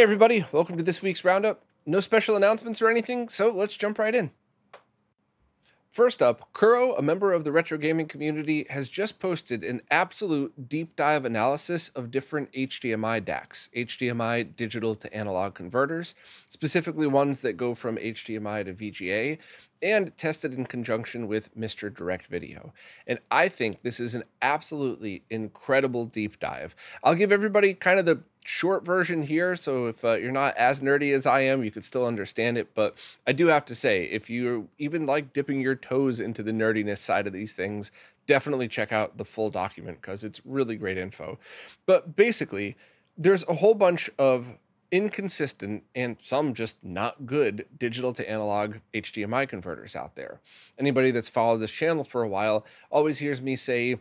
Hey everybody, welcome to this week's Roundup. No special announcements or anything, so let's jump right in. First up, Kuro, a member of the retro gaming community, has just posted an absolute deep dive analysis of different HDMI DACs, HDMI digital to analog converters, specifically ones that go from HDMI to VGA, and tested in conjunction with Mr. Direct Video. And I think this is an absolutely incredible deep dive. I'll give everybody kind of the short version here, so if you're not as nerdy as I am, you could still understand it. But I do have to say, if you even like dipping your toes into the nerdiness side of these things, definitely check out the full document because it's really great info. But basically, there's a whole bunch of inconsistent and some just not good digital to analog HDMI converters out there. Anybody that's followed this channel for a while always hears me say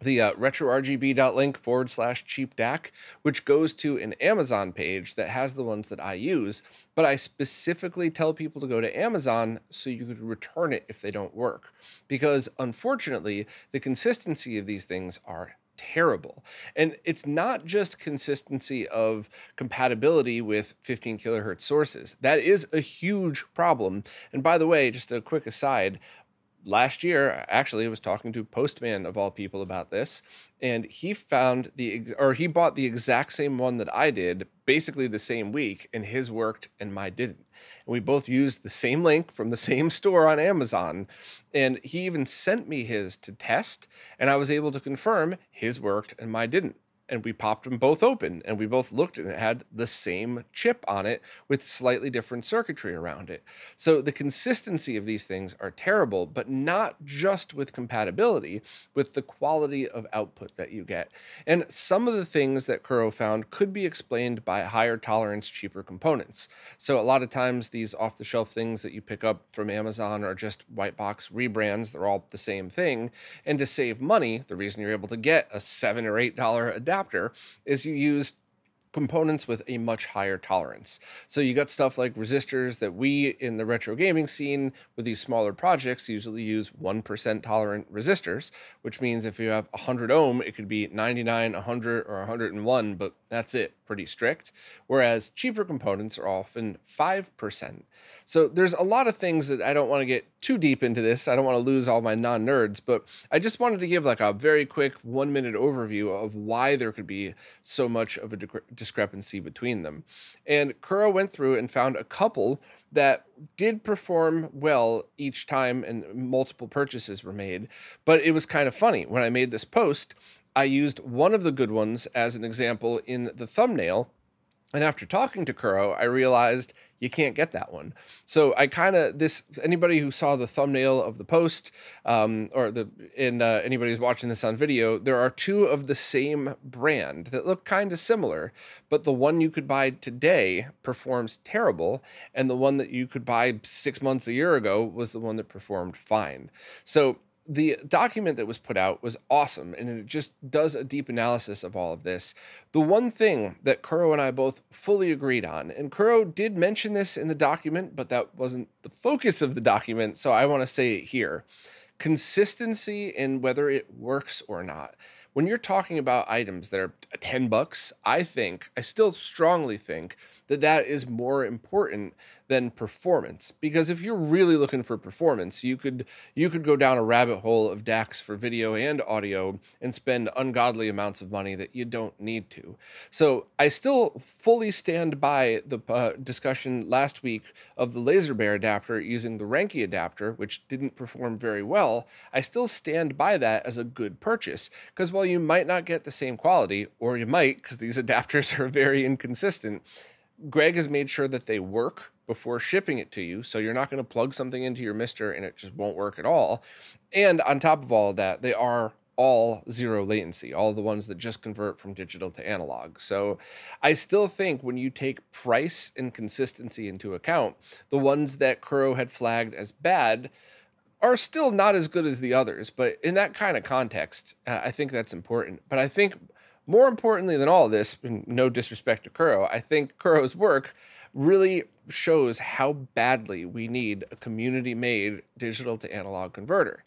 the RetroRGB.link/cheap DAC, which goes to an Amazon page that has the ones that I use, but I specifically tell people to go to Amazon so you could return it if they don't work. Because unfortunately, the consistency of these things are terrible. And it's not just consistency of compatibility with 15 kilohertz sources. That is a huge problem. And by the way, just a quick aside, last year, actually, I was talking to Postman of all people about this, and he found he bought the exact same one that I did, basically the same week, and his worked and mine didn't. And we both used the same link from the same store on Amazon, and he even sent me his to test, and I was able to confirm his worked and mine didn't. And we popped them both open and we both looked and it had the same chip on it with slightly different circuitry around it. So the consistency of these things are terrible, but not just with compatibility, with the quality of output that you get. And some of the things that Kuro found could be explained by higher tolerance, cheaper components. So a lot of times these off-the-shelf things that you pick up from Amazon are just white box rebrands. They're all the same thing. And to save money, the reason you're able to get a $7 or $8 adapter is you use components with a much higher tolerance. So you got stuff like resistors that we in the retro gaming scene with these smaller projects usually use 1% tolerant resistors, which means if you have 100 ohm, it could be 99, 100, or 101, but that's it, pretty strict. Whereas cheaper components are often 5%. So there's a lot of things that I don't want to get too deep into this. I don't want to lose all my non-nerds, but I just wanted to give like a very quick 1-minute overview of why there could be so much of a discrepancy between them. And Kuro went through and found a couple that did perform well each time and multiple purchases were made. But it was kind of funny. When I made this post, I used one of the good ones as an example in the thumbnail. And after talking to Kuro, I realized you can't get that one. So I anybody who saw the thumbnail of the post, anybody who's watching this on video, there are two of the same brand that look kind of similar, but the one you could buy today performs terrible, and the one that you could buy 6 months, a year ago was the one that performed fine. So the document that was put out was awesome, and it just does a deep analysis of all of this. The one thing that Kuro and I both fully agreed on, and Kuro did mention this in the document, but that wasn't the focus of the document, so I want to say it here. Consistency in whether it works or not. When you're talking about items that are 10 bucks, I still strongly think that that is more important than performance. Because if you're really looking for performance, you could go down a rabbit hole of DACs for video and audio and spend ungodly amounts of money that you don't need to. So I still fully stand by the discussion last week of the Laser Bear adapter using the Renke adapter, which didn't perform very well. I still stand by that as a good purchase, because while you might not get the same quality, or you might, because these adapters are very inconsistent, Greg has made sure that they work before shipping it to you, so you're not going to plug something into your Mister and it just won't work at all. And on top of all of that, they are all zero latency, all the ones that just convert from digital to analog. So I still think when you take price and consistency into account, the ones that Kuro had flagged as bad are still not as good as the others. But in that kind of context, I think that's important. But I think more importantly than all of this, and no disrespect to Kuro, I think Kuro's work really shows how badly we need a community-made digital to analog converter.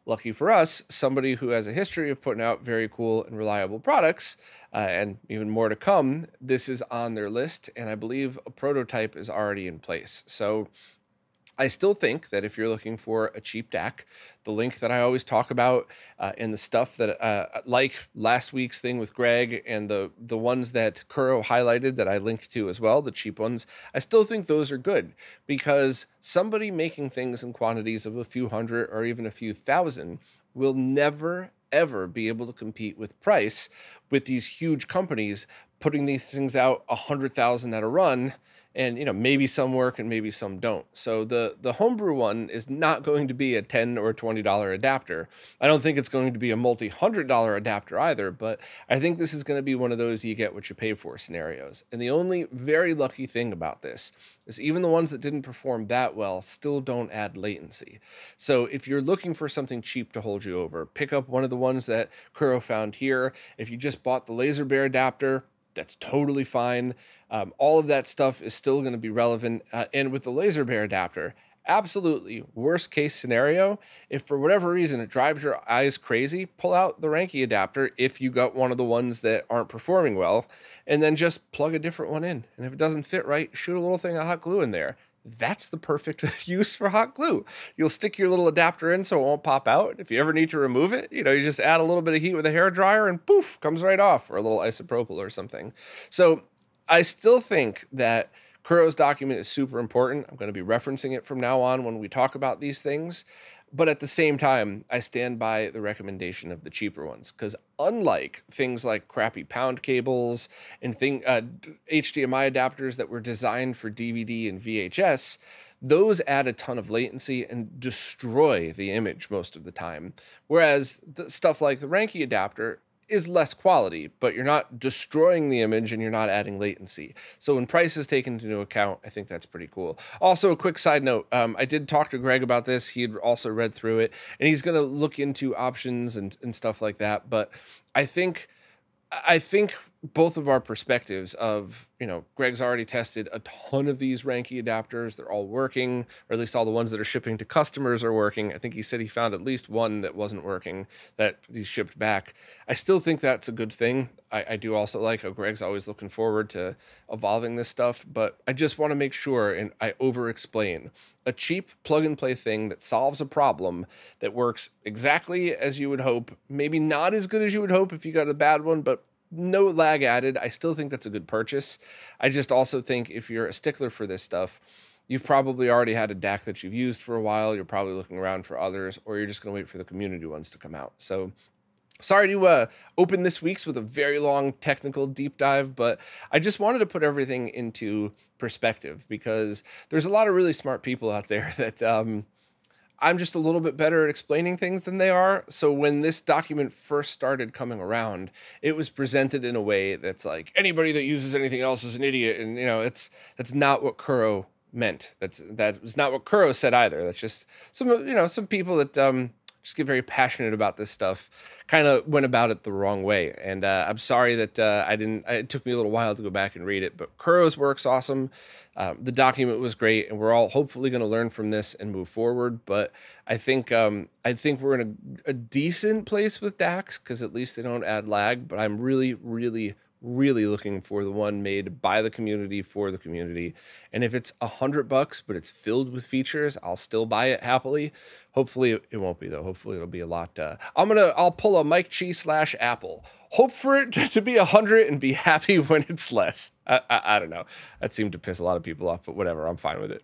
lucky for us, somebody who has a history of putting out very cool and reliable products, and even more to come, this is on their list, and I believe a prototype is already in place. So I still think that if you're looking for a cheap DAC, the link that I always talk about and the stuff that, like last week's thing with Greg and the ones that Kuro highlighted that I linked to as well, the cheap ones, I still think those are good because somebody making things in quantities of a few hundred or even a few thousand will never, ever be able to compete with price with these huge companies putting these things out 100,000 at a run. And, maybe some work and maybe some don't. So the homebrew one is not going to be a $10 or $20 adapter. I don't think it's going to be a multi-$100 adapter either, but I think this is going to be one of those you get what you pay for scenarios. And the only very lucky thing about this is even the ones that didn't perform that well still don't add latency. So if you're looking for something cheap to hold you over, pick up one of the ones that Kuro found here. If you just bought the Laser Bear adapter, that's totally fine. All of that stuff is still going to be relevant. And with the Laser Bear adapter, absolutely worst case scenario, if for whatever reason it drives your eyes crazy, pull out the Ranky adapter if you got one of the ones that aren't performing well, and then just plug a different one in. And if it doesn't fit right, shoot a little thing of hot glue in there. That's the perfect use for hot glue. You'll stick your little adapter in so it won't pop out. If you ever need to remove it, you just add a little bit of heat with a hair dryer and poof, comes right off, or a little isopropyl or something. So I still think that Kuro's document is super important. I'm going to be referencing it from now on when we talk about these things. But at the same time, I stand by the recommendation of the cheaper ones because unlike things like crappy pound cables and HDMI adapters that were designed for DVD and VHS, those add a ton of latency and destroy the image most of the time. Whereas the stuff like the Ranky adapter is less quality, but you're not destroying the image and you're not adding latency. So when price is taken into account, I think that's pretty cool. Also, a quick side note, I did talk to Greg about this. He had also read through it, and he's going to look into options and stuff like that. But I think both of our perspectives of, Greg's already tested a ton of these Ranky adapters. They're all working, or at least all the ones that are shipping to customers are working. I think he said he found at least one that wasn't working that he shipped back. I still think that's a good thing. I do also like how Greg's always looking forward to evolving this stuff, but I just want to make sure, and I over-explain, a cheap plug-and-play thing that solves a problem that works exactly as you would hope, maybe not as good as you would hope if you got a bad one, but no lag added. I still think that's a good purchase. I just also think if you're a stickler for this stuff, you've probably already had a DAC that you've used for a while. You're probably looking around for others, or you're just going to wait for the community ones to come out. So sorry to open this week's with a very long technical deep dive, but I just wanted to put everything into perspective because there's a lot of really smart people out there that I'm just a little bit better at explaining things than they are. So when this document first started coming around, it was presented in a way that's like anybody that uses anything else is an idiot. And that's not what Kuro meant. That was not what Kuro said either. That's just some people that just get very passionate about this stuff kind of went about it the wrong way. And I'm sorry that it took me a little while to go back and read it, but Kuro's work's awesome. The document was great, and we're all hopefully going to learn from this and move forward. But I think we're in a decent place with DACs because at least they don't add lag. But I'm really, really, really looking for the one made by the community for the community. And if it's $100 but it's filled with features, I'll still buy it happily. Hopefully it won't be though. Hopefully it'll be a lot. I'll pull a Mike Chi / Apple. Hope for it to be 100 and be happy when it's less. I don't know. That seemed to piss a lot of people off, but whatever. I'm fine with it.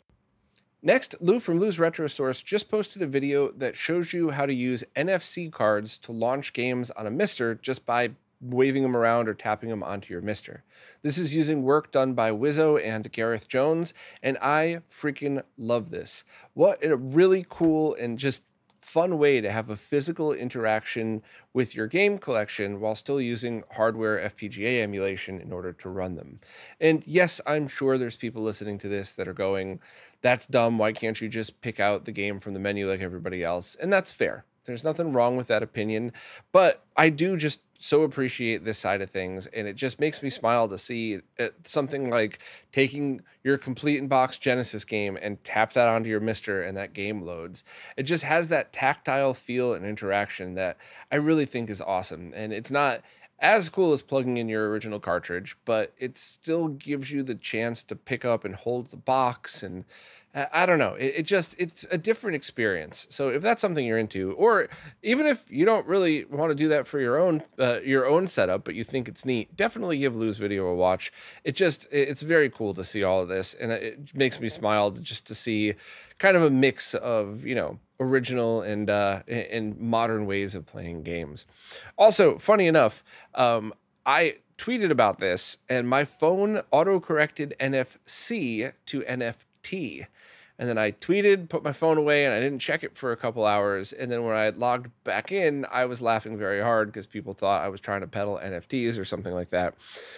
Next, Lou from Lou's Retro Source just posted a video that shows you how to use NFC cards to launch games on a Mister just by waving them around or tapping them onto your Mister. This is using work done by Wizzo and Gareth Jones, and I freaking love this. What a really cool and just fun way to have a physical interaction with your game collection while still using hardware FPGA emulation in order to run them. And yes, I'm sure there's people listening to this that are going, that's dumb. Why can't you just pick out the game from the menu like everybody else? And that's fair. There's nothing wrong with that opinion, but I do just so appreciate this side of things, and it just makes me smile to see something like taking your complete in box Genesis game and tap that onto your Mister and that game loads. It just has that tactile feel and interaction that I really think is awesome. And it's not as cool as plugging in your original cartridge, but it still gives you the chance to pick up and hold the box. And I don't know, it's a different experience. So if that's something you're into, or even if you don't really want to do that for your own setup, but you think it's neat, definitely give Lou's video a watch. It's very cool to see all of this, and it makes me smile just to see kind of a mix of, original and modern ways of playing games. Also, funny enough, I tweeted about this, and my phone auto-corrected NFC to NFT. And then I tweeted, put my phone away, and I didn't check it for a couple hours. And then when I logged back in, I was laughing very hard because people thought I was trying to peddle NFTs or something like that.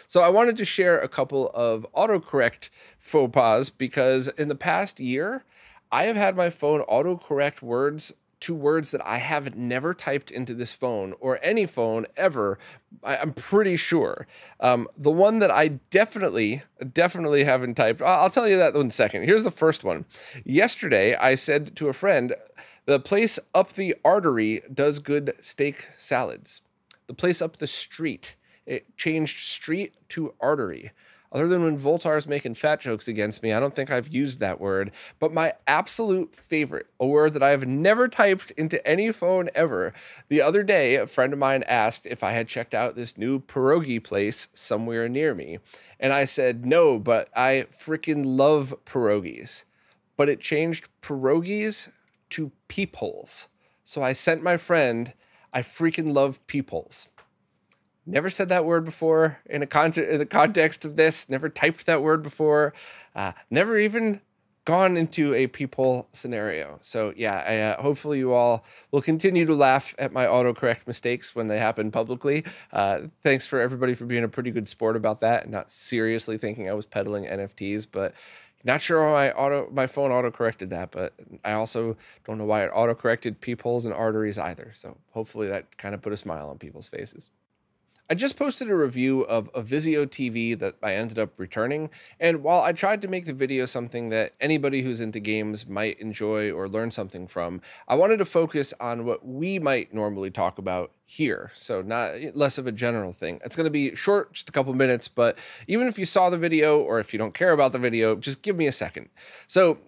So I wanted to share a couple of autocorrect faux pas, because in the past year, I have had my phone autocorrect words to words that I have never typed into this phone or any phone ever. I'm pretty sure. The one that I definitely haven't typed, I'll tell you that in a second. Here's the first one. Yesterday, I said to a friend, the place up the artery does good steak salads. The place up the street, it changed street to artery. Other than when Voltar's making fat jokes against me, I don't think I've used that word. But my absolute favorite, a word that I have never typed into any phone ever. The other day, a friend of mine asked if I had checked out this new pierogi place somewhere near me. And I said, no, but I freaking love pierogies. But it changed pierogies to peepholes. So I sent my friend, I freaking love peepholes. Never said that word before in the context of this. Never typed that word before. Never even gone into a peephole scenario. So yeah, hopefully you all will continue to laugh at my autocorrect mistakes when they happen publicly. Thanks for everybody for being a pretty good sport about that and not seriously thinking I was peddling NFTs, but not sure why my phone autocorrected that, but I also don't know why it autocorrected peepholes and arteries either. So hopefully that kind of put a smile on people's faces. I just posted a review of a Vizio TV that I ended up returning, and while I tried to make the video something that anybody who's into games might enjoy or learn something from, I wanted to focus on what we might normally talk about here, so not less of a general thing. It's going to be short, just a couple minutes, but even if you saw the video or if you don't care about the video, just give me a second. So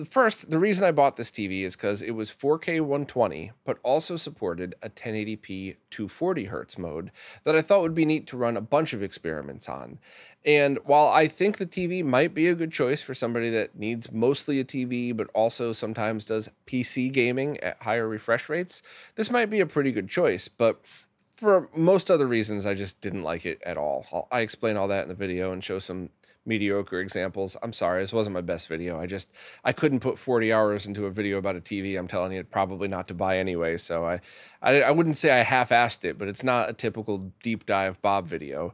first, the reason I bought this TV is because it was 4K 120, but also supported a 1080p 240 hertz mode that I thought would be neat to run a bunch of experiments on. And while I think the TV might be a good choice for somebody that needs mostly a TV, but also sometimes does PC gaming at higher refresh rates, this might be a pretty good choice. But for most other reasons, I just didn't like it at all. I explain all that in the video and show some mediocre examples. I'm sorry, this wasn't my best video. I couldn't put 40 hours into a video about a TV. I'm telling you, probably not to buy anyway. So I wouldn't say I half-assed it, but it's not a typical deep dive Bob video.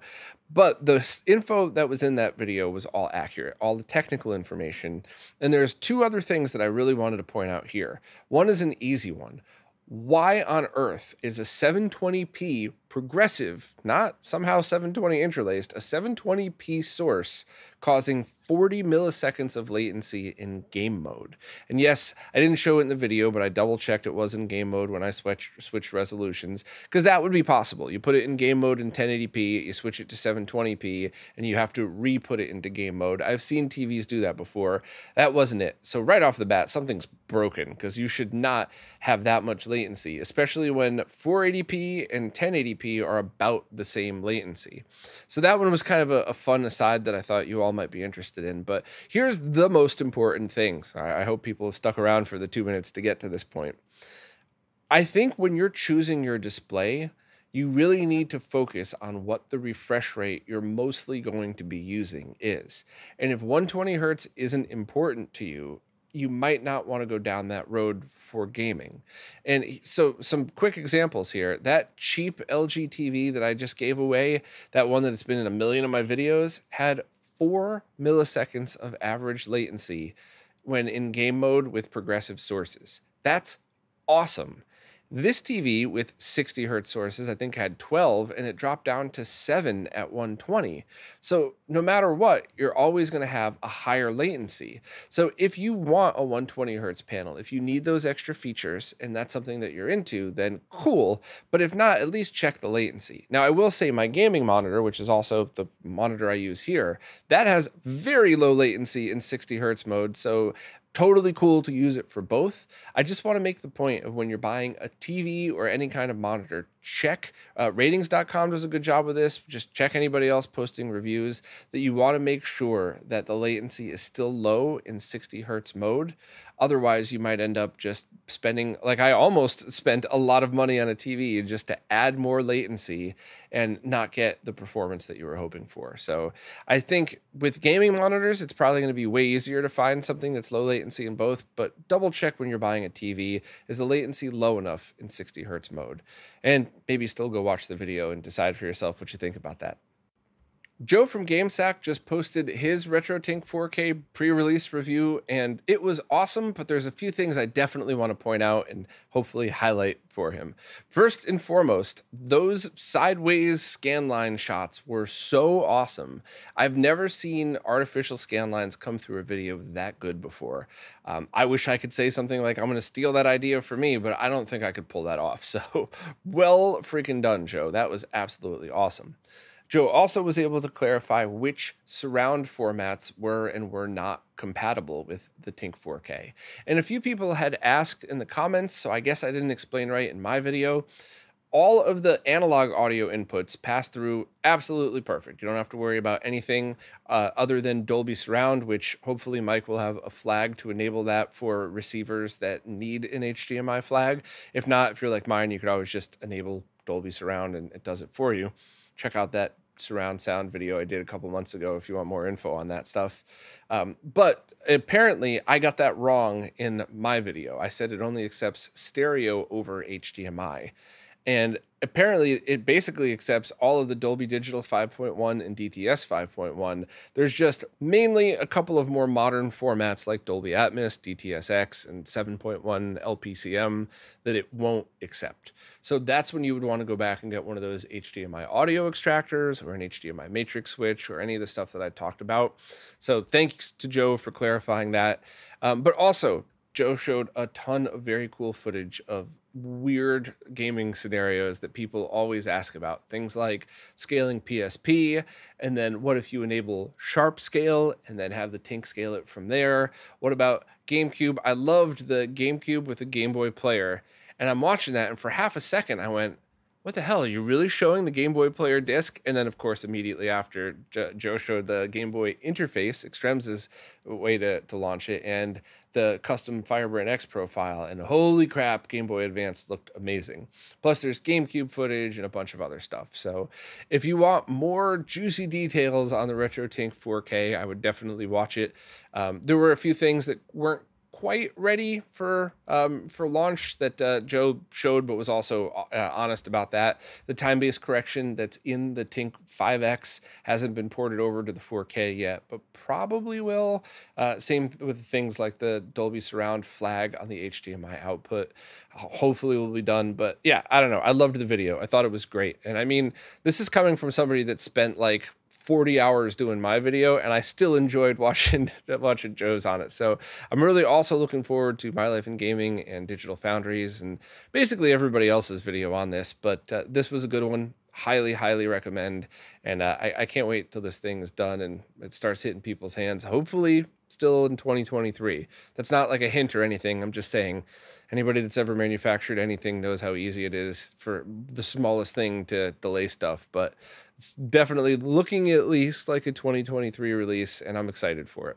But the info that was in that video was all accurate, all the technical information. And there's two other things that I really wanted to point out here. One is an easy one. Why on earth is a 720p progressive, not somehow 720 interlaced, a 720p source causing 40 milliseconds of latency in game mode? And yes, I didn't show it in the video, but I double checked it was in game mode when I switched resolutions, because that would be possible. You put it in game mode in 1080p, you switch it to 720p, and you have to re-put it into game mode. I've seen TVs do that before. That wasn't it. So right off the bat, something's broken, because you should not have that much latency, especially when 480p and 1080p are about the same latency. So that one was kind of a fun aside that I thought you all might be interested in. But here's the most important things. I hope people have stuck around for the 2 minutes to get to this point. I think when you're choosing your display, you really need to focus on what the refresh rate you're mostly going to be using is. And if 120 hertz isn't important to you, you might not want to go down that road for gaming. And so some quick examples here. That cheap LG TV that I just gave away, that one that's been in a million of my videos, had 4 milliseconds of average latency when in game mode with progressive sources. That's awesome. This TV with 60 hertz sources, I think had 12, and it dropped down to 7 at 120. So no matter what, you're always going to have a higher latency. So if you want a 120 hertz panel, if you need those extra features and that's something that you're into, then cool. But if not, at least check the latency. Now, I will say my gaming monitor, which is also the monitor I use here, that has very low latency in 60 hertz mode. So totally cool to use it for both. I just want to make the point of when you're buying a TV or any kind of monitor, check. Ratings.com does a good job with this. Just check anybody else posting reviews that you want to make sure that the latency is still low in 60 hertz mode. Otherwise, you might end up just spending, like I almost spent a lot of money on a TV just to add more latency and not get the performance that you were hoping for. So I think with gaming monitors, it's probably going to be way easier to find something that's low latency in both, but double check when you're buying a TV, is the latency low enough in 60 hertz mode? And maybe still go watch the video and decide for yourself what you think about that. Joe from GameSack just posted his RetroTink 4K pre-release review, and it was awesome, but there's a few things I definitely want to point out and hopefully highlight for him. First and foremost, those sideways scanline shots were so awesome. I've never seen artificial scanlines come through a video that good before. I wish I could say something like, I'm going to steal that idea for me, but I don't think I could pull that off. So well freaking done, Joe. That was absolutely awesome. Joe also was able to clarify which surround formats were and were not compatible with the Tink 4K. And a few people had asked in the comments, so I guess I didn't explain right in my video. All of the analog audio inputs pass through absolutely perfect. You don't have to worry about anything other than Dolby Surround, which hopefully Mike will have a flag to enable that for receivers that need an HDMI flag. If not, if you're like mine, you could always just enable Dolby Surround and it does it for you. Check out that surround sound video I did a couple months ago if you want more info on that stuff. But apparently I got that wrong in my video. I said it only accepts stereo over HDMI. And apparently it basically accepts all of the Dolby Digital 5.1 and DTS 5.1. There's just mainly a couple of more modern formats like Dolby Atmos, DTS:X, and 7.1 LPCM that it won't accept. So that's when you would want to go back and get one of those HDMI audio extractors or an HDMI matrix switch or any of the stuff that I talked about. So thanks to Joe for clarifying that. But also, Joe showed a ton of very cool footage of weird gaming scenarios that people always ask about. Things like scaling PSP, and then what if you enable sharp scale and then have the Tink scale it from there? What about GameCube? I loved the GameCube with a Game Boy player, and I'm watching that, and for half a second I went, what the hell, are you really showing the Game Boy player disc? And then, of course, immediately after, Joe showed the Game Boy interface, Extrems' way to launch it, and the custom Firebrand X profile. And holy crap, Game Boy Advance looked amazing. Plus, there's GameCube footage and a bunch of other stuff. So if you want more juicy details on the RetroTink 4K, I would definitely watch it. There were a few things that weren't quite ready for launch that Joe showed, but was also honest about that. The time-based correction that's in the Tink 5X hasn't been ported over to the 4K yet, but probably will. Same with things like the Dolby Surround flag on the HDMI output. Hopefully will be done, but yeah, I don't know. I loved the video. I thought it was great. And I mean, this is coming from somebody that spent like 40 hours doing my video, and I still enjoyed watching Joe's on it. So I'm really also looking forward to My Life in Gaming and Digital Foundries and basically everybody else's video on this, but this was a good one. Highly recommend. And I can't wait till this thing is done and it starts hitting people's hands, hopefully still in 2023. That's not like a hint or anything. I'm just saying anybody that's ever manufactured anything knows how easy it is for the smallest thing to delay stuff, but it's definitely looking at least like a 2023 release, and I'm excited for it.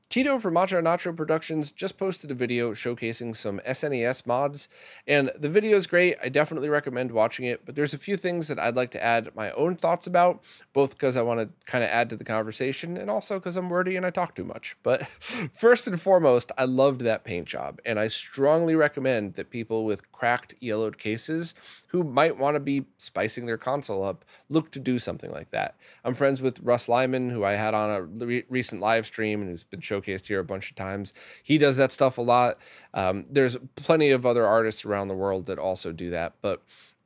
Tito from Macho Nacho Productions just posted a video showcasing some SNES mods, and the video is great. I definitely recommend watching it, but there's a few things that I'd like to add my own thoughts about, both because I want to kind of add to the conversation and also because I'm wordy and I talk too much. But first and foremost, I loved that paint job, and I strongly recommend that people with cracked yellowed cases who might want to be spicing their console up look to do something like that. I'm friends with Russ Lyman, who I had on a recent live stream and who's been showcased here a bunch of times. He does that stuff a lot. There's plenty of other artists around the world that also do that. But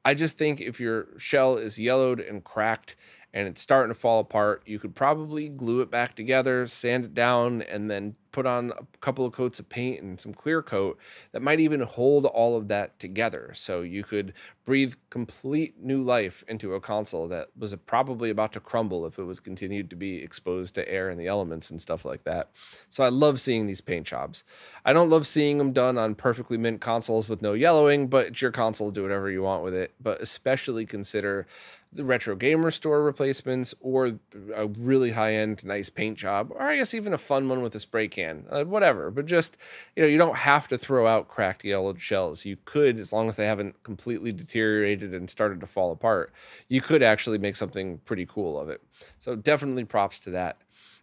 I just think if your shell is yellowed and cracked and it's starting to fall apart, you could probably glue it back together, sand it down, and then put on a couple of coats of paint and some clear coat that might even hold all of that together. So you could breathe complete new life into a console that was probably about to crumble if it was continued to be exposed to air and the elements and stuff like that. So I love seeing these paint jobs. I don't love seeing them done on perfectly mint consoles with no yellowing, but it's your console, do whatever you want with it. But especially consider the retro gamer store replacements or a really high-end nice paint job, or I guess even a fun one with a spray can, whatever. But just, you don't have to throw out cracked yellowed shells. You could, as long as they haven't completely deteriorated and started to fall apart, you could actually make something pretty cool of it. So definitely props to that.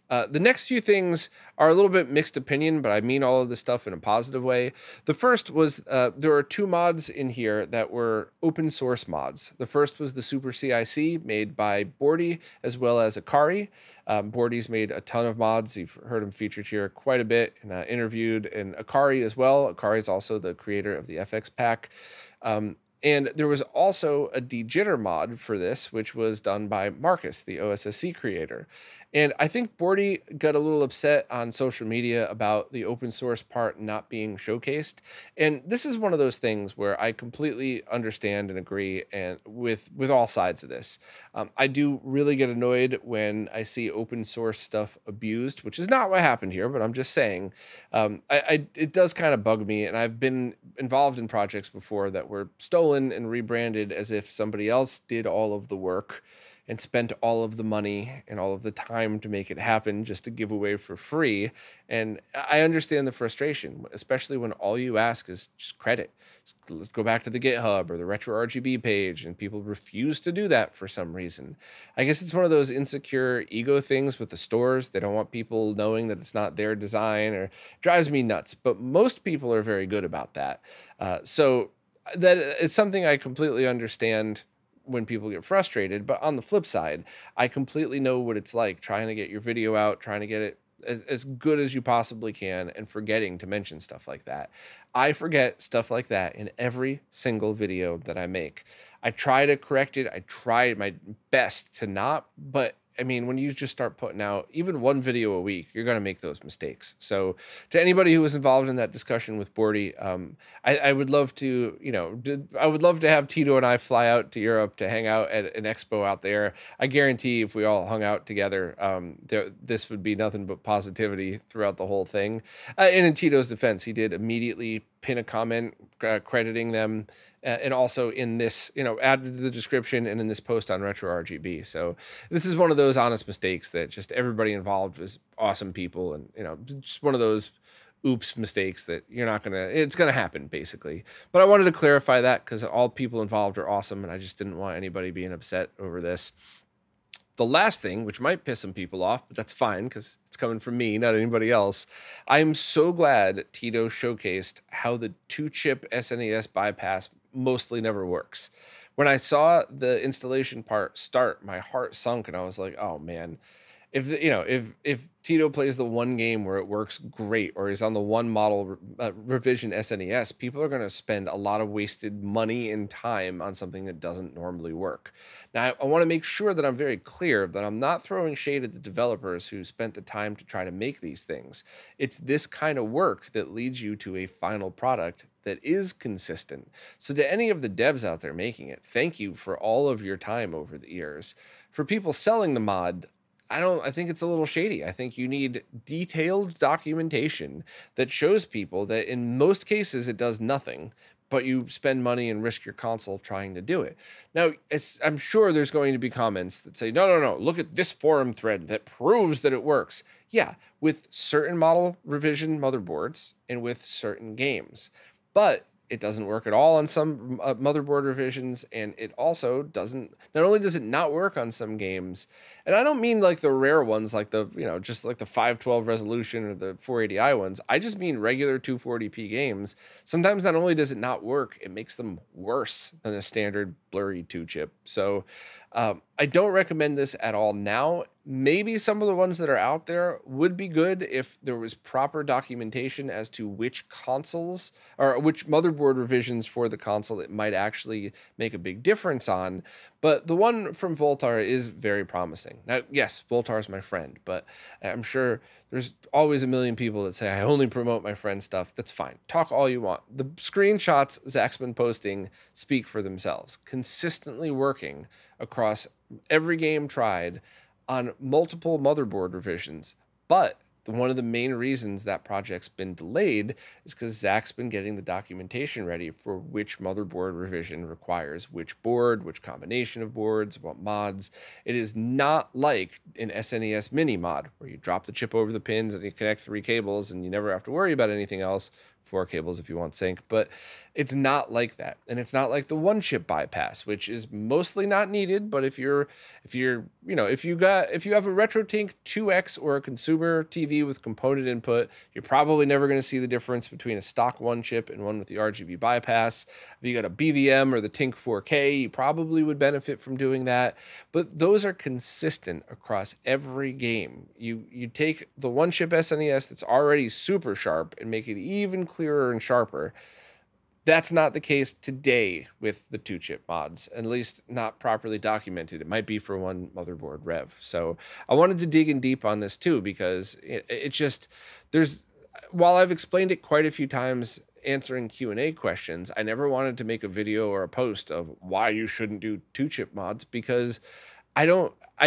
The next few things are a little bit mixed opinion, but I mean all of this stuff in a positive way. The first was there are 2 mods in here that were open source mods. The first was the Super CIC made by Bordy as well as Akari. Bordy's made a ton of mods. You've heard him featured here quite a bit and interviewed, and Akari as well. Akari is also the creator of the FX pack. And there was also a dejitter mod for this, which was done by Marcus, the OSSC creator. And I think Bordy got a little upset on social media about the open source part not being showcased. And this is one of those things where I completely understand and agree and with all sides of this. I do really get annoyed when I see open source stuff abused, which is not what happened here, but I'm just saying it does kind of bug me. And I've been involved in projects before that were stolen and rebranded as if somebody else did all of the work and spent all of the money and all of the time to make it happen just to give away for free. And I understand the frustration, especially when all you ask is just credit. Let's go back to the GitHub or the RetroRGB page, and people refuse to do that for some reason. I guess it's one of those insecure ego things with the stores. They don't want people knowing that it's not their design, or drives me nuts. But most people are very good about that. So that it's something I completely understand when people get frustrated. But on the flip side, I completely know what it's like trying to get your video out, trying to get it as good as you possibly can, and forgetting to mention stuff like that. I forget stuff like that in every single video that I make. I try to correct it. I try my best to not, but I mean, when you just start putting out even one video a week, you're going to make those mistakes. So to anybody who was involved in that discussion with Bordy, I would love to, I would love to have Tito and I fly out to Europe to hang out at an expo out there. I guarantee if we all hung out together, this would be nothing but positivity throughout the whole thing. And in Tito's defense, he did immediately pin a comment crediting them, and also in this, added to the description and in this post on RetroRGB. So this is one of those honest mistakes that just everybody involved was awesome people, and just one of those oops mistakes that it's gonna happen basically. But I wanted to clarify that because all people involved are awesome, and I just didn't want anybody being upset over this. The last thing, which might piss some people off, but that's fine because it's coming from me, not anybody else. I'm so glad Tito showcased how the 2-chip SNES bypass mostly never works. When I saw the installation part start, my heart sunk and I was like, oh man, if Tito plays the one game where it works great, or is on the one model revision SNES, people are going to spend a lot of wasted money and time on something that doesn't normally work. Now, I want to make sure that I'm very clear that I'm not throwing shade at the developers who spent the time to try to make these things. It's this kind of work that leads you to a final product that is consistent. So to any of the devs out there making it, thank you for all of your time over the years. For people selling the mod, I think it's a little shady. I think you need detailed documentation that shows people that in most cases it does nothing, but you spend money and risk your console trying to do it. Now, I'm sure there's going to be comments that say, no, look at this forum thread that proves that it works. Yeah, with certain model revision motherboards and with certain games. But it doesn't work at all on some motherboard revisions, and it also doesn't, not only does it not work on some games, and I don't mean like the rare ones, like the, just like the 512 resolution or the 480i ones. I just mean regular 240p games. Sometimes not only does it not work, it makes them worse than a standard blurry 2-chip. So I don't recommend this at all now. Maybe some of the ones that are out there would be good if there was proper documentation as to which consoles or which motherboard revisions for the console it might actually make a big difference on. But the one from Voltar is very promising. Now, yes, Voltar is my friend, but I'm sure there's always a million people that say, I only promote my friend's stuff. That's fine. Talk all you want. The screenshots Zach's been posting speak for themselves. Consistently working across every game tried on multiple motherboard revisions. But one of the main reasons that project's been delayed is because Zach's been getting the documentation ready for which motherboard revision requires which board, which combination of boards, what mods. It is not like an SNES mini mod where you drop the chip over the pins and you connect 3 cables and you never have to worry about anything else. 4 cables if you want sync, but it's not like that. And it's not like the one chip bypass, which is mostly not needed. But if you have a RetroTink 2X or a consumer TV with component input, you're probably never going to see the difference between a stock one chip and one with the RGB bypass. If you got a BVM or the Tink 4K, you probably would benefit from doing that. But those are consistent across every game. You take the one chip SNES that's already super sharp and make it even clearer and sharper. That's not the case today with the 2-chip mods, at least not properly documented. It might be for one motherboard rev. So I wanted to dig in deep on this too, because it just, while I've explained it quite a few times answering Q&A questions, I never wanted to make a video or a post of why you shouldn't do 2-chip mods, because I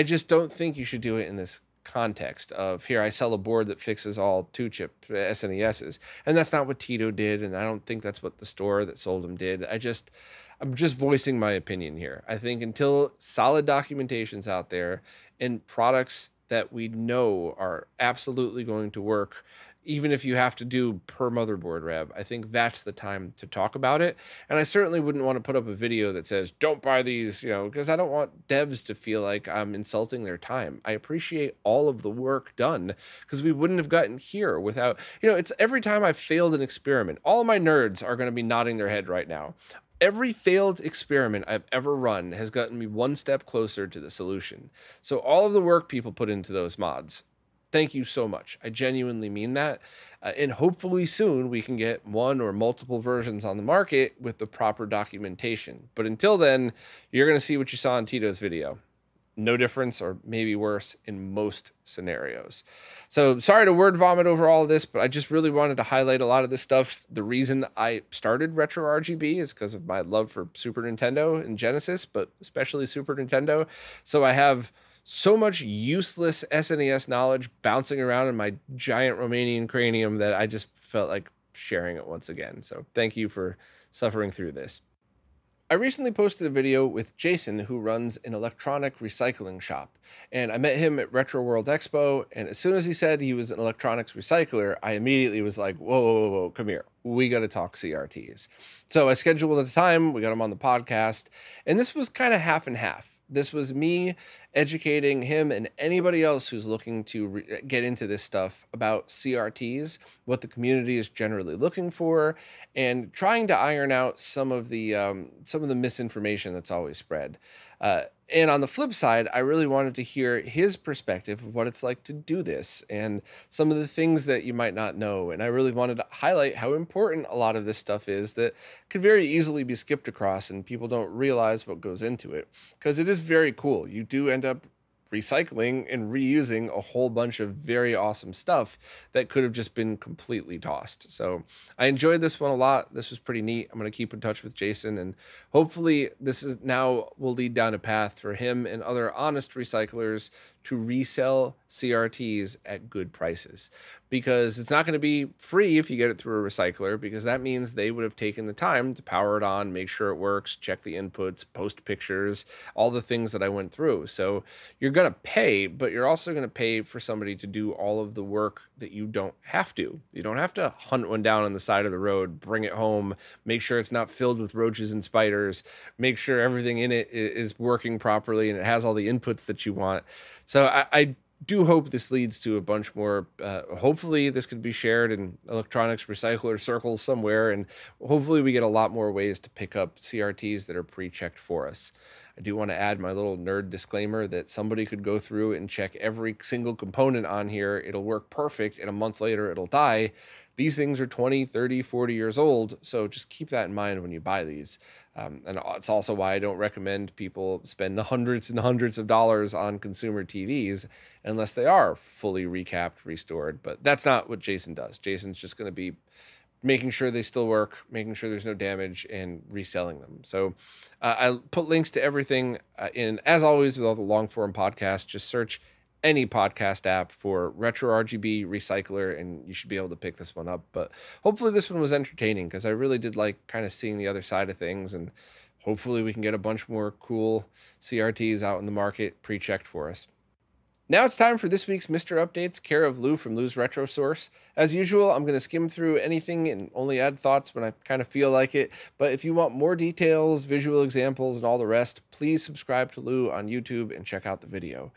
just don't think you should do it in this context of, here, I sell a board that fixes all 2-chip SNESs, and that's not what Tito did, and I don't think that's what the store that sold them did. I'm just voicing my opinion here. I think until solid documentation's out there and products that we know are absolutely going to work, even if you have to do per motherboard rev, I think that's the time to talk about it. And I certainly wouldn't want to put up a video that says, don't buy these, because I don't want devs to feel like I'm insulting their time. I appreciate all of the work done, because we wouldn't have gotten here without, it's every time I've failed an experiment, all of my nerds are going to be nodding their head right now. Every failed experiment I've ever run has gotten me one step closer to the solution. So all of the work people put into those mods, thank you so much. I genuinely mean that. And hopefully soon we can get one or multiple versions on the market with the proper documentation. But until then, you're going to see what you saw in Tito's video. No difference, or maybe worse in most scenarios. So sorry to word vomit over all of this, but I just really wanted to highlight a lot of this stuff. The reason I started RetroRGB is because of my love for Super Nintendo and Genesis, but especially Super Nintendo. So I have so much useless SNES knowledge bouncing around in my giant Romanian cranium that I just felt like sharing it once again. So thank you for suffering through this. I recently posted a video with Jason, who runs an electronic recycling shop, and I met him at Retro World Expo, and as soon as he said he was an electronics recycler, I immediately was like, whoa, come here. We got to talk CRTs. So I scheduled a time, we got him on the podcast, and this was kind of half and half. This was me educating him and anybody else who's looking to get into this stuff about CRTs, what the community is generally looking for, and trying to iron out some of the misinformation that's always spread. And on the flip side, I really wanted to hear his perspective of what it's like to do this and some of the things that you might not know. And I really wanted to highlight how important a lot of this stuff is that could very easily be skipped across and people don't realize what goes into it, because it is very cool. You do end up recycling and reusing a whole bunch of very awesome stuff that could have just been completely tossed. So I enjoyed this one a lot. This was pretty neat. I'm going to keep in touch with Jason, and hopefully this is now will lead down a path for him and other honest recyclers to resell CRTs at good prices, because it's not going to be free if you get it through a recycler, because that means they would have taken the time to power it on, make sure it works, check the inputs, post pictures, all the things that I went through. So you're going to pay, but you're also going to pay for somebody to do all of the work that you don't have to. You don't have to hunt one down on the side of the road, bring it home, make sure it's not filled with roaches and spiders, make sure everything in it is working properly and it has all the inputs that you want. So I do hope this leads to a bunch more. Hopefully this could be shared in electronics recycler circles somewhere, and hopefully we get a lot more ways to pick up CRTs that are pre-checked for us. I do want to add my little nerd disclaimer that somebody could go through and check every single component on here. It'll work perfect, and a month later it'll die. These things are 20, 30, 40 years old, so just keep that in mind when you buy these. And it's also why I don't recommend people spend hundreds and hundreds of dollars on consumer TVs unless they are fully recapped, restored. But that's not what Jason does. Jason's just going to be making sure they still work, making sure there's no damage, and reselling them. So I put links to everything in, as always, with all the long form podcasts. Just search any podcast app for RetroRGB Recycler, and you should be able to pick this one up. But hopefully this one was entertaining, because I really did like kind of seeing the other side of things, and hopefully we can get a bunch more cool CRTs out in the market pre-checked for us. Now it's time for this week's Mr. Updates, care of Lou from Lou's Retro Source. As usual, I'm going to skim through anything and only add thoughts when I kind of feel like it. But if you want more details, visual examples, and all the rest, please subscribe to Lou on YouTube and check out the video.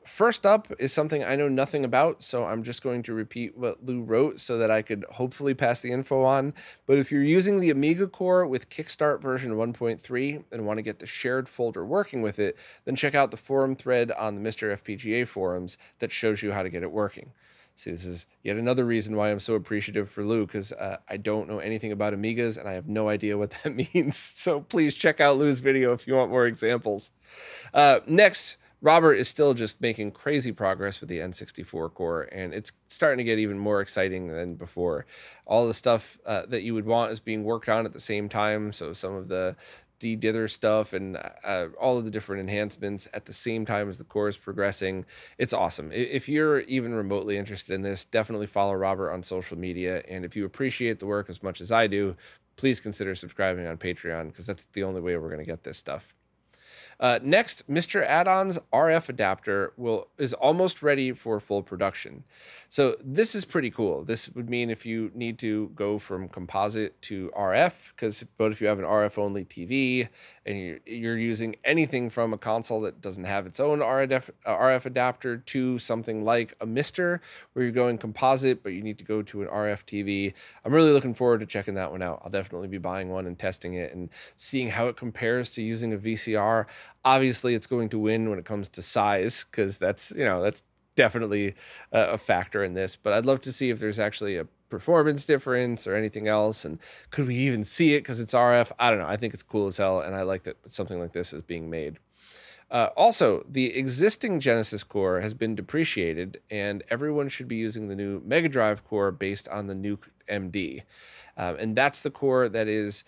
First up is something I know nothing about, so I'm just going to repeat what Lou wrote so that I could hopefully pass the info on. But if you're using the Amiga core with Kickstart version 1.3 and want to get the shared folder working with it, then check out the forum thread on the Mr. FPGA forums that shows you how to get it working. See, this is yet another reason why I'm so appreciative for Lou, because I don't know anything about Amigas and I have no idea what that means. So please check out Lou's video if you want more examples. Next, Robert is still just making crazy progress with the N64 core, and it's starting to get even more exciting than before. All the stuff that you would want is being worked on at the same time, so some of the de-dither stuff and all of the different enhancements at the same time as the core is progressing. It's awesome. If you're even remotely interested in this, definitely follow Robert on social media, and if you appreciate the work as much as I do, please consider subscribing on Patreon, because that's the only way we're going to get this stuff. Next, Mr. Add-on's RF adapter is almost ready for full production. So this is pretty cool. This would mean if you need to go from composite to RF, but if you have an RF only TV and you're using anything from a console that doesn't have its own RF adapter to something like a Mister, where you're going composite, but you need to go to an RF TV. I'm really looking forward to checking that one out. I'll definitely be buying one and testing it and seeing how it compares to using a VCR. Obviously, it's going to win when it comes to size, because that's definitely a factor in this. But I'd love to see if there's actually a performance difference or anything else, and could we even see it because it's RF? I don't know. I think it's cool as hell, and I like that something like this is being made. Also, the existing Genesis core has been depreciated, and everyone should be using the new Mega Drive core based on the Nuke MD. And that's the core that is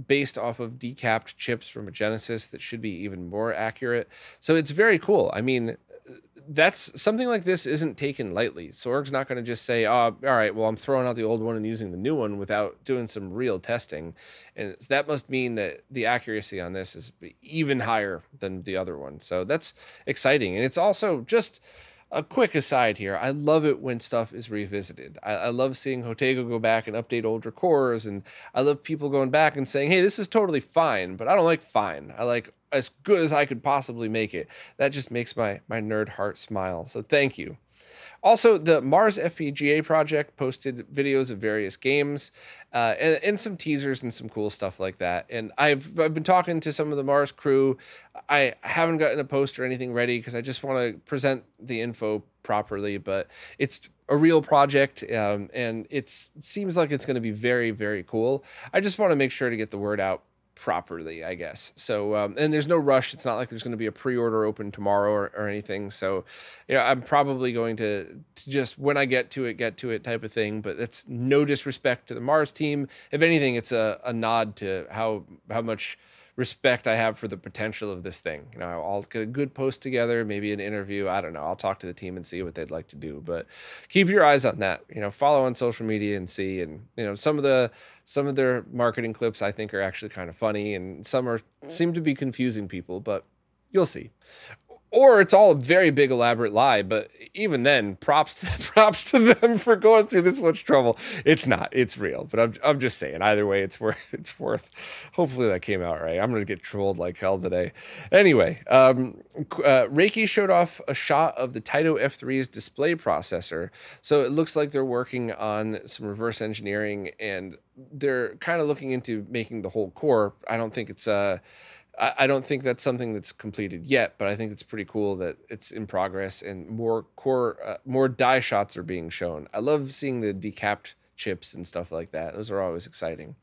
based off of decapped chips from a Genesis that should be even more accurate. So it's very cool. I mean, that's something like this isn't taken lightly. Sorg's not going to just say, oh, all right, well, I'm throwing out the old one and using the new one without doing some real testing. And that must mean that the accuracy on this is even higher than the other one. So that's exciting. And it's also just a quick aside here. I love it when stuff is revisited. I love seeing Hotego go back and update older cores, and I love people going back and saying, hey, this is totally fine, but I don't like fine. I like as good as I could possibly make it. That just makes my nerd heart smile. So thank you. Also, the Mars FPGA project posted videos of various games and some teasers and some cool stuff like that. And I've been talking to some of the Mars crew. I haven't gotten a post or anything ready because I just want to present the info properly, but it's a real project, and it seems like it's going to be very, very cool. I just want to make sure to get the word out properly, I guess. So, and there's no rush. It's not like there's going to be a pre-order open tomorrow or anything. So, I'm probably going to just, when I get to it type of thing, but that's no disrespect to the Mars team. If anything, it's a nod to how much respect I have for the potential of this thing. I'll get a good post together, maybe an interview. I don't know. I'll talk to the team and see what they'd like to do, but keep your eyes on that. Follow on social media and see. And, some of their marketing clips I think are actually kind of funny, and some seem to be confusing people, but you'll see. Or it's all a very big elaborate lie, but even then, props to them for going through this much trouble. It's not, it's real, but I'm just saying, either way, it's worth. Hopefully that came out right. I'm gonna get trolled like hell today. Anyway, Reiki showed off a shot of the Tito F3's display processor, so it looks like they're working on some reverse engineering, and they're kind of looking into making the whole core. I don't think it's I don't think that's something that's completed yet, but I think it's pretty cool that it's in progress and more die shots are being shown. I love seeing the decapped chips and stuff like that. Those are always exciting.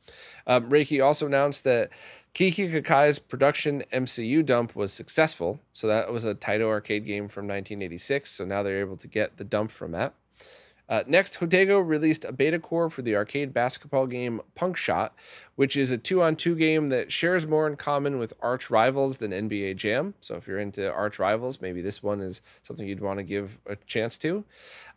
Reiki also announced that Kiki Kakai's production MCU dump was successful. So that was a Tito arcade game from 1986. So now they're able to get the dump from that. Next, Hotego released a beta core for the arcade basketball game Punk Shot, which is a 2-on-2 game that shares more in common with arch rivals than NBA Jam. So if you're into arch rivals, maybe this one is something you'd want to give a chance to.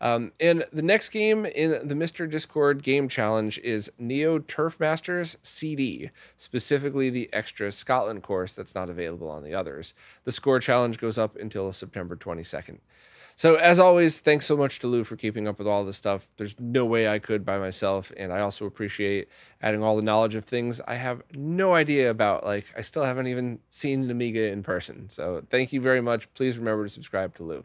And the next game in the Mr. Discord game challenge is Neo Turf Masters CD, specifically the extra Scotland course that's not available on the others. The score challenge goes up until September 22nd. So as always, thanks so much to Lou for keeping up with all this stuff. There's no way I could by myself, and I also appreciate adding all the knowledge of things I have no idea about. Like, I still haven't even seen an Amiga in person. So thank you very much. Please remember to subscribe to Lou.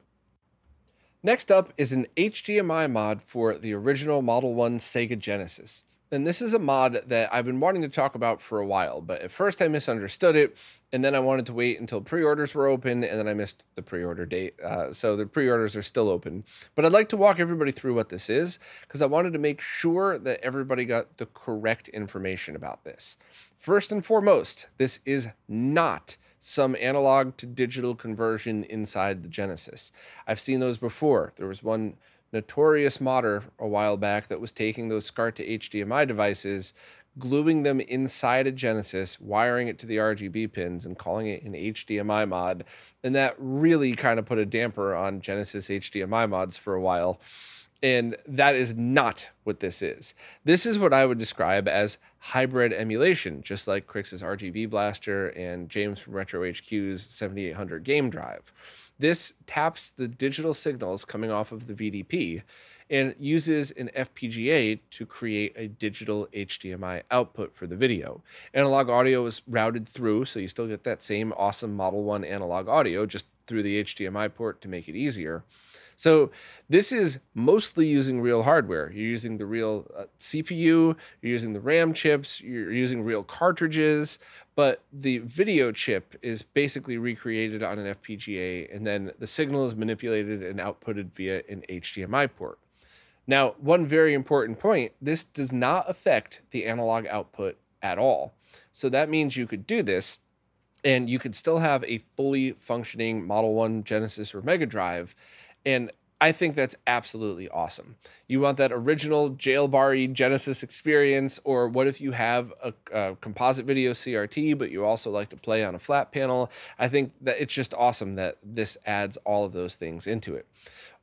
Next up is an HDMI mod for the original Model 1 Sega Genesis. And this is a mod that I've been wanting to talk about for a while, but at first I misunderstood it, and then I wanted to wait until pre-orders were open, and then I missed the pre-order date. So the pre-orders are still open. But I'd like to walk everybody through what this is, because I wanted to make sure that everybody got the correct information about this. First and foremost, this is not some analog to digital conversion inside the Genesis. I've seen those before. There was one notorious modder a while back that was taking those SCART to HDMI devices, gluing them inside a Genesis, wiring it to the RGB pins, and calling it an HDMI mod. And that really kind of put a damper on Genesis HDMI mods for a while. And that is not what this is. This is what I would describe as hybrid emulation, just like Crix's RGB Blaster and James from RetroHQ's 7800 game drive. This taps the digital signals coming off of the VDP and uses an FPGA to create a digital HDMI output for the video. Analog audio is routed through, so you still get that same awesome Model 1 analog audio, just through the HDMI port to make it easier. So this is mostly using real hardware. You're using the real CPU, you're using the RAM chips, you're using real cartridges, but the video chip is basically recreated on an FPGA, and then the signal is manipulated and outputted via an HDMI port. Now, one very important point, this does not affect the analog output at all. So that means you could do this, and you could still have a fully functioning Model 1 Genesis or Mega Drive. And I think that's absolutely awesome. You want that original jailbar-y Genesis experience, or what if you have a composite video CRT, but you also like to play on a flat panel? I think that it's just awesome that this adds all of those things into it.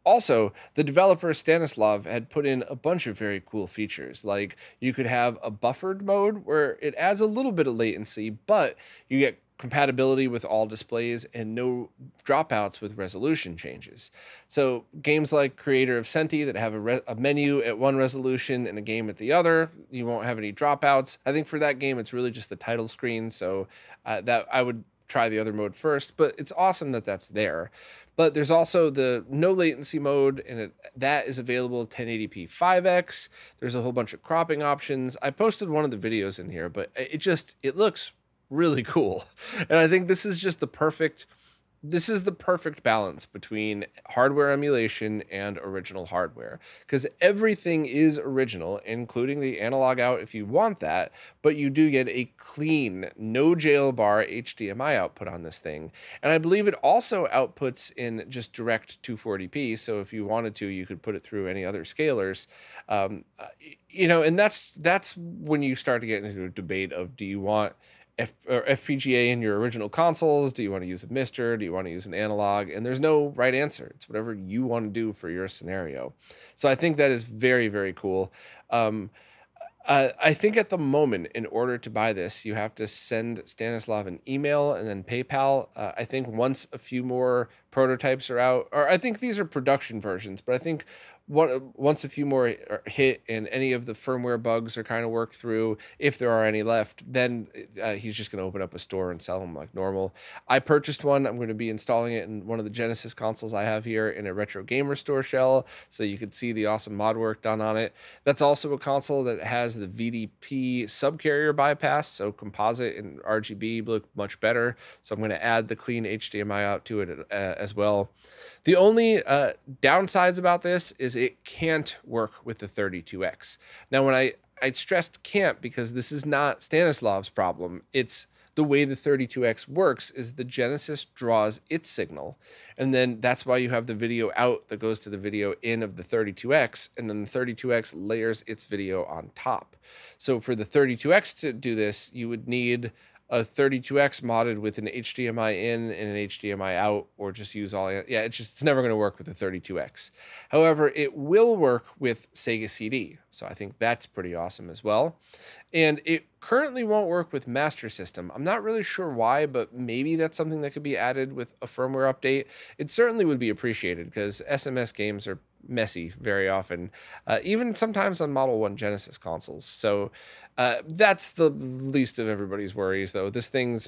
Also, the developer Stanislav had put in a bunch of very cool features, like you could have a buffered mode where it adds a little bit of latency, but you get compatibility with all displays and no dropouts with resolution changes. So games like Creator of Senti that have a menu at one resolution and a game at the other, you won't have any dropouts. I think for that game, it's really just the title screen. So that I would try the other mode first, but it's awesome that that's there. But there's also the no latency mode, and that is available 1080p 5x. There's a whole bunch of cropping options. I posted one of the videos in here, but it looks really cool. And I think this is the perfect balance between hardware emulation and original hardware, because everything is original, including the analog out if you want that, but you do get a clean, no jailbar HDMI output on this thing. And I believe it also outputs in just direct 240p, so if you wanted to, you could put it through any other scalers. And that's when you start to get into a debate of, do you want FPGA in your original consoles? Do you want to use a MiSTer? Do you want to use an analog? And there's no right answer. It's whatever you want to do for your scenario. So I think that is very, very cool. I think at the moment, in order to buy this, you have to send Stanislav an email and then PayPal. I think once a few more prototypes are out, or I think these are production versions, but I think once a few more are hit and any of the firmware bugs are kind of worked through, if there are any left, then he's just going to open up a store and sell them like normal. I purchased one. I'm going to be installing it in one of the Genesis consoles I have here in a Retro Gamer Store shell, so you can see the awesome mod work done on it. That's also a console that has the VDP subcarrier bypass, so composite and RGB look much better. So I'm going to add the clean HDMI out to it as well. The only downsides about this is it can't work with the 32X. Now, when I stressed can't because this is not Stanislav's problem. It's the way the 32X works is the Genesis draws its signal, and then that's why you have the video out that goes to the video in of the 32X, and then the 32X layers its video on top. So for the 32X to do this, you would need a 32X modded with an HDMI in and an HDMI out, or just use all, yeah, it's never going to work with the 32X. However, it will work with Sega CD. So I think that's pretty awesome as well. And it currently won't work with Master System. I'm not really sure why, but maybe that's something that could be added with a firmware update. It certainly would be appreciated because SMS games are messy very often, even sometimes on Model 1 Genesis consoles. So that's the least of everybody's worries, though. This thing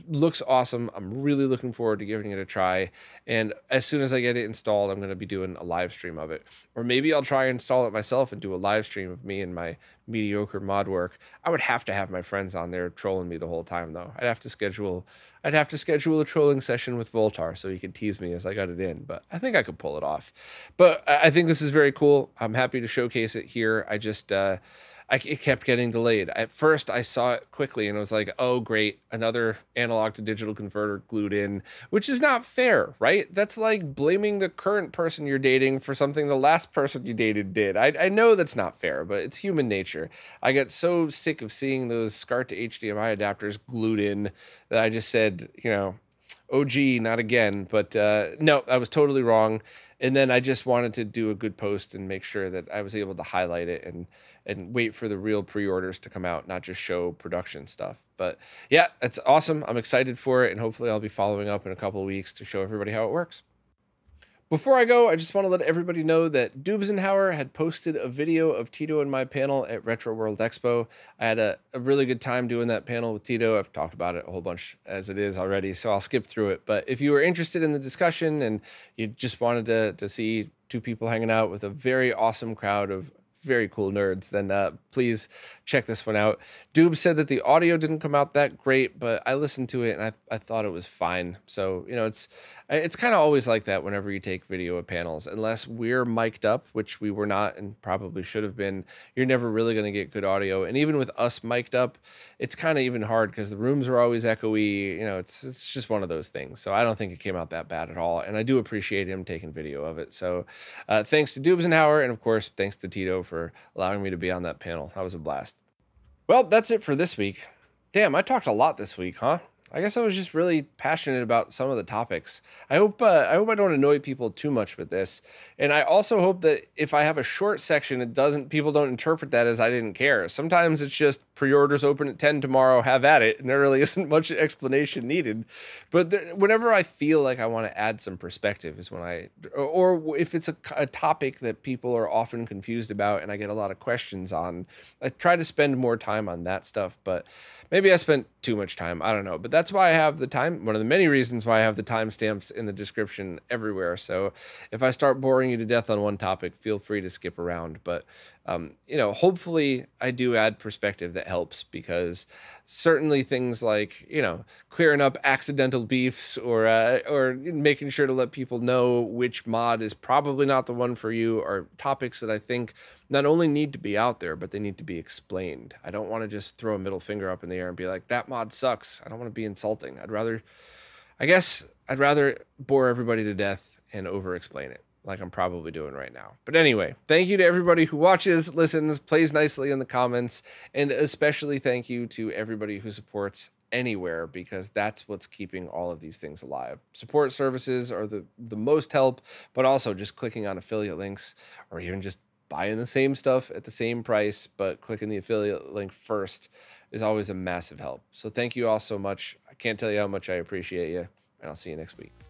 looks awesome. I'm really looking forward to giving it a try. And as soon as I get it installed, I'm going to be doing a live stream of it. Or maybe I'll try and install it myself and do a live stream of me and my mediocre mod work. I would have to have my friends on there trolling me the whole time, though. I'd have to schedule a trolling session with Voltar so he could tease me as I got it in, but I think I could pull it off. But I think this is very cool. I'm happy to showcase it here. I just it kept getting delayed. At first, I saw it quickly and I was like, oh, great, another analog to digital converter glued in, which is not fair, right? That's like blaming the current person you're dating for something the last person you dated did. I know that's not fair, but it's human nature. I got so sick of seeing those SCART to HDMI adapters glued in that I just said, you know, oh, gee, not again. But no, I was totally wrong. And then I just wanted to do a good post and make sure that I was able to highlight it and wait for the real pre-orders to come out, not just show production stuff. But yeah, it's awesome. I'm excited for it, and hopefully I'll be following up in a couple of weeks to show everybody how it works. Before I go, I just want to let everybody know that Dubsenhauer had posted a video of Tito and my panel at Retro World Expo. I had a really good time doing that panel with Tito. I've talked about it a whole bunch as it is already, so I'll skip through it. But if you were interested in the discussion and you just wanted to see two people hanging out with a very awesome crowd of very cool nerds, then please check this one out. Doob said that the audio didn't come out that great, but I listened to it and I thought it was fine. So, you know, it's kind of always like that whenever you take video of panels. Unless we're mic'd up, which we were not and probably should have been, you're never really going to get good audio. And even with us mic'd up, it's kind of even hard because the rooms are always echoey. You know, it's just one of those things. So I don't think it came out that bad at all. And I do appreciate him taking video of it. So thanks to Dubsenhauer, and of course, thanks to Tito for allowing me to be on that panel. That was a blast. Well, that's it for this week. Damn, I talked a lot this week, huh? I guess I was just really passionate about some of the topics. I hope I don't annoy people too much with this. And I also hope that if I have a short section, people don't interpret that as I didn't care. Sometimes it's just pre-orders open at 10 tomorrow, have at it, and there really isn't much explanation needed. But whenever I feel like I want to add some perspective is when or if it's a topic that people are often confused about and I get a lot of questions on, I try to spend more time on that stuff. But maybe I spent too much time. I don't know. But that's why I have the time. One of the many reasons why I have the timestamps in the description everywhere. So if I start boring you to death on one topic, feel free to skip around. But, you know, hopefully I do add perspective that helps, because certainly things like, you know, clearing up accidental beefs or making sure to let people know which mod is probably not the one for you are topics that I think not only need to be out there, but they need to be explained. I don't want to just throw a middle finger up in the air and be like, that mod sucks. I don't want to be insulting. I guess I'd rather bore everybody to death and over explain it, like I'm probably doing right now. But anyway, thank you to everybody who watches, listens, plays nicely in the comments, and especially thank you to everybody who supports anywhere, because that's what's keeping all of these things alive. Support services are the most help, but also just clicking on affiliate links, or even just buying the same stuff at the same price, but clicking the affiliate link first is always a massive help. So thank you all so much. I can't tell you how much I appreciate you, and I'll see you next week.